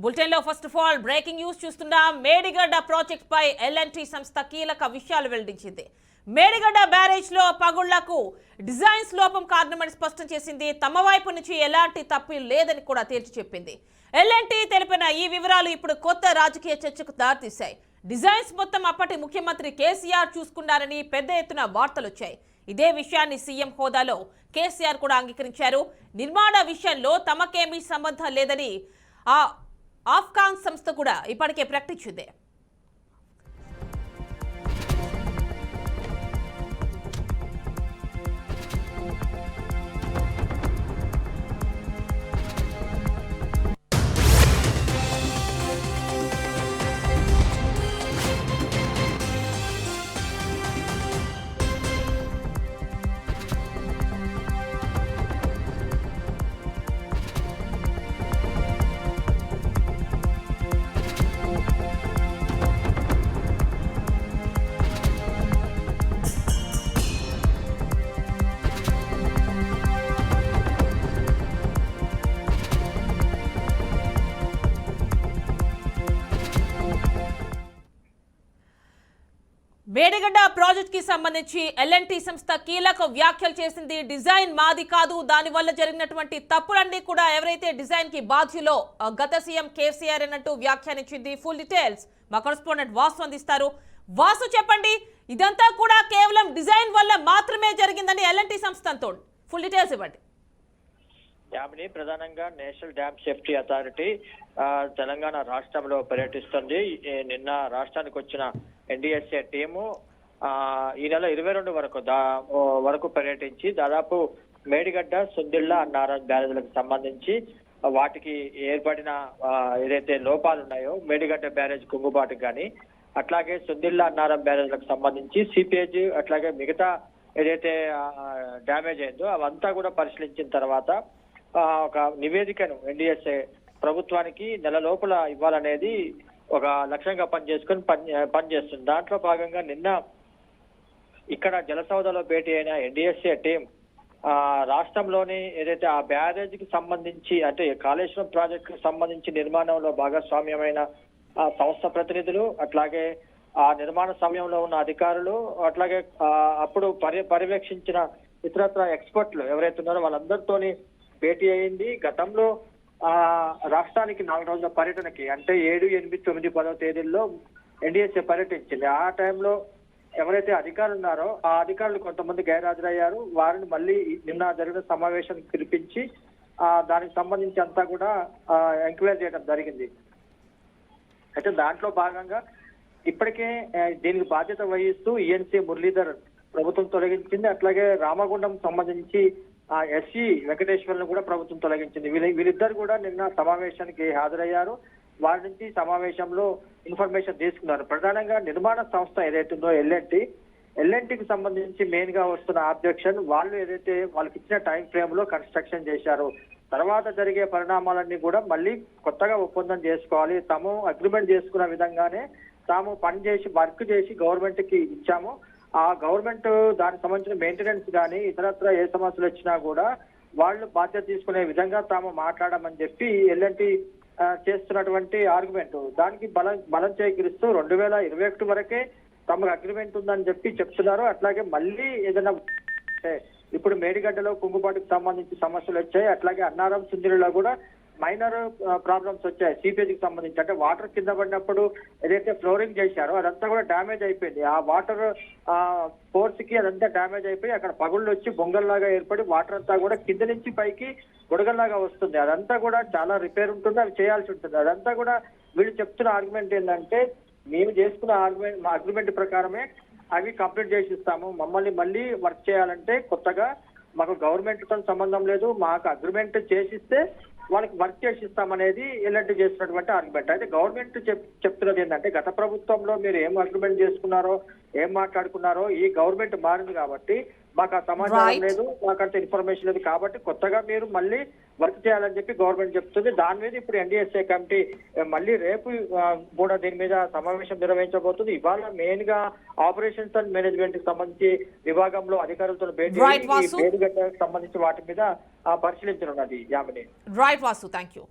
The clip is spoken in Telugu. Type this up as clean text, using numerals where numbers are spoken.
బులెటిన్లో first of all breaking news చూస్తున్నాం. మేడిగడ్డ ప్రాజెక్ట్ పై ఎల్ఎన్టీ సంస్థ కీలక విషయాలు వెల్లడించింది. మేడిగడ్డ బ్యారేజ్ లో పగుళ్లకు డిజైన్స్ లోపం కారణమని స్పష్టం చేసింది. తమ వైపు నుంచి ఎలాంటి తప్పు లేదని కూడా తేల్చి చెప్పింది. ఎల్ఎన్టీ తెలిపిన ఈ వివరాలు ఇప్పుడు కొత్త రాజకీయ చర్చకు దారితీశాయి. డిజైన్స్ మొత్తం అప్పటి ముఖ్యమంత్రి కేసీఆర్ చూసుకున్నారని పెద్ద ఎత్తున వార్తలు వచ్చాయి. ఇదే విషయాన్ని సీఎం హోదాలో కేసీఆర్ కూడా అంగీకరించారు. నిర్మాణ విషయంలో తమకేమీ సంబంధం లేదని ఆఫ్కాన్ సంస్థ కూడా ఇప్పటికే ప్రకటించింది. మేడిగడ్డ ప్రాజెక్ట్ కి సంబంధించి ఎల్ఎన్టీ సంస్థ కీలక వ్యాఖ్యలు చేసింది. డిజైన్ మాది కాదు, దాని వల్ల జరిగినటువంటి తప్పులన్నీ కూడా ఎవరైతే డిజైన్ కి బాధ్యులో గత సీఎం కేసీఆర్ అన్నట్టు వ్యాఖ్యానించింది. ఫుల్ డీటెయిల్స్ మా కరెస్పాండెంట్ వాసు అందిస్తారు. వాసు, చెప్పండి, ఇదంతా కూడా కేవలం డిజైన్ వల్ల మాత్రమే జరిగిందని ఎల్ఎన్టీ సంస్థ అంటోంది. ఫుల్ డీటెయిల్స్ ఇవ్వండి. డ్యామ్ని ప్రధానంగా national dam safety authority Telangana రాష్ట్రంలో పర్యటిస్తుంది. నిన్న రాష్ట్రానికి వచ్చిన ఎన్డీఎస్ఏ టీము ఈ నెల 22 వరకు పర్యటించి దాదాపు మేడిగడ్డ, సుందిళ్ళ, అన్నారం బ్యారేజ్లకు సంబంధించి వాటికి ఏర్పడిన ఏదైతే లోపాలు ఉన్నాయో మేడిగడ్డ బ్యారేజ్ కుంగుబాటుకు కానీ అట్లాగే సుందిళ్ళ, అన్నారం బ్యారేజ్లకు సంబంధించి సిపిఏజ్ అట్లాగే మిగతా ఏదైతే డ్యామేజ్ అయిందో అవంతా కూడా పరిశీలించిన తర్వాత ఒక నివేదికను ఎన్డీఎస్ఏ ప్రభుత్వానికి నెల లోపల ఇవ్వాలనేది ఒక లక్ష్యంగా పనిచేస్తుంది. దాంట్లో భాగంగా నిన్న ఇక్కడ జలసౌధలో భేటీ అయిన ఎన్డీఎస్ఏ టీం రాష్ట్రంలోని ఏదైతే ఆ బ్యారేజ్ కి సంబంధించి అంటే కాళేశ్వరం ప్రాజెక్ట్ కు సంబంధించి నిర్మాణంలో భాగస్వామ్యమైన సంస్థ ప్రతినిధులు అట్లాగే ఆ నిర్మాణ సమయంలో ఉన్న అధికారులు అట్లాగే అప్పుడు పర్యవేక్షించిన ఇతరత్ర ఎక్స్పర్ట్లు ఎవరైతే ఉన్నారో వాళ్ళందరితోని భేటీ అయింది. గతంలో రాష్ట్రానికి 4 రోజుల పర్యటనకి అంటే 7, 8, 9, 10 తేదీల్లో ఎన్డీఎస్ఏ పర్యటించింది. ఆ టైంలో ఎవరైతే అధికారులు ఉన్నారో ఆ అధికారులు కొంతమంది గైర్హాజరయ్యారు. వారిని మళ్ళీ నిన్న జరిగిన సమావేశానికి పిలిపించి దానికి సంబంధించి అంతా కూడా ఎంక్వైరీ చేయడం జరిగింది. అయితే దాంట్లో భాగంగా ఇప్పటికే దీనికి బాధ్యత వహిస్తూ ఈఎన్సీ మురళీధర్ ప్రభుత్వం తొలగించింది. అట్లాగే రామగుండం సంబంధించి ఎస్ఈ వెంకటేశ్వర్ను కూడా ప్రభుత్వం తొలగించింది. వీళ్ళిద్దరు కూడా నిన్న సమావేశానికి హాజరయ్యారు. వారి నుంచి సమావేశంలో ఇన్ఫర్మేషన్ తీసుకున్నారు. ప్రధానంగా నిర్మాణ సంస్థ ఏదైతుందో ఎల్ఎన్టీకి సంబంధించి మెయిన్ గా వస్తున్న ఆబ్జెక్షన్ వాళ్ళు ఏదైతే వాళ్ళకి ఇచ్చిన టైం ఫ్రేమ్ లో కన్స్ట్రక్షన్ చేశారు. తర్వాత జరిగే పరిణామాలన్నీ కూడా మళ్ళీ కొత్తగా ఒప్పందం చేసుకోవాలి. తాము అగ్రిమెంట్ చేసుకున్న విధంగానే తాము వర్క్ చేసి గవర్నమెంట్ కి ఇచ్చాము. ఆ గవర్నమెంట్ దానికి సంబంధించిన మెయింటెనెన్స్ కానీ ఇతరత్ర ఏ సమస్యలు వచ్చినా కూడా వాళ్ళు బాధ్యత తీసుకునే విధంగా తాము మాట్లాడమని చెప్పి ఎల్ఎన్టీ చేస్తున్నటువంటి ఆర్గ్యుమెంట్ దానికి బలం చేకూరుస్తూ 2021 వరకే తమకు అగ్రిమెంట్ ఉందని చెప్తున్నారు. అట్లాగే మళ్ళీ ఏదైనా ఇప్పుడు మేడిగడ్డలో కుంగుబాటుకు సంబంధించి సమస్యలు వచ్చాయి. అట్లాగే అన్నారం, సుందిరిలో కూడా మైనర్ ప్రాబ్లమ్స్ వచ్చాయి. సీపేజీకి సంబంధించి అంటే వాటర్ కింద పడినప్పుడు ఏదైతే ఫ్లోరింగ్ చేశారో అదంతా కూడా డ్యామేజ్ అయిపోయింది. ఆ వాటర్ ఫోర్స్ కి అదంతా డ్యామేజ్ అయిపోయి అక్కడ పగుళ్ళు వచ్చి బొంగల్లాగా ఏర్పడి వాటర్ అంతా కూడా కింద నుంచి పైకి బుడగల్లాగా వస్తుంది. అదంతా కూడా చాలా రిపేర్ ఉంటుంది, అవి చేయాల్సి ఉంటుంది. అదంతా కూడా వీళ్ళు చెప్తున్న ఆర్గ్యుమెంట్ ఏంటంటే మేము చేసుకున్న అగ్రిమెంట్ ప్రకారమే అవి కంప్లీట్ చేసి ఇస్తాము. మమ్మల్ని మళ్ళీ వర్క్ చేయాలంటే కొత్తగా మాకు గవర్నమెంట్ తో సంబంధం లేదు, మాకు అగ్రిమెంట్ చేసిస్తే వాళ్ళకి వర్క్ చేసిస్తామనేది ఎల్ఎన్టీ చేస్తున్నటువంటి ఆర్గ్యుమెంట్. అయితే గవర్నమెంట్ చెప్తున్నది ఏంటంటే గత ప్రభుత్వంలో మీరు ఏం అగ్రిమెంట్ చేసుకున్నారో ఏం మాట్లాడుకున్నారో ఈ గవర్నమెంట్ మారింది కాబట్టి మాకు ఆ సమాచారం లేదు, మాకంత ఇన్ఫర్మేషన్ లేదు కాబట్టి కొత్తగా మీరు మళ్ళీ వర్క్ చేయాలని చెప్పి గవర్నమెంట్ చెప్తుంది. దాని మీద ఇప్పుడు ఎన్డీఎస్ఏ కమిటీ మళ్ళీ రేపు కూడా దీని మీద సమావేశం నిర్వహించబోతుంది. ఇవాళ మెయిన్ గా ఆపరేషన్స్ అండ్ మేనేజ్మెంట్ కి సంబంధించి విభాగంలో అధికారులతో భేటీ మేడిగడ్డకు సంబంధించి వాటి మీద పరిశీలించనున్నది. Yamini. Right Vasu, thank you.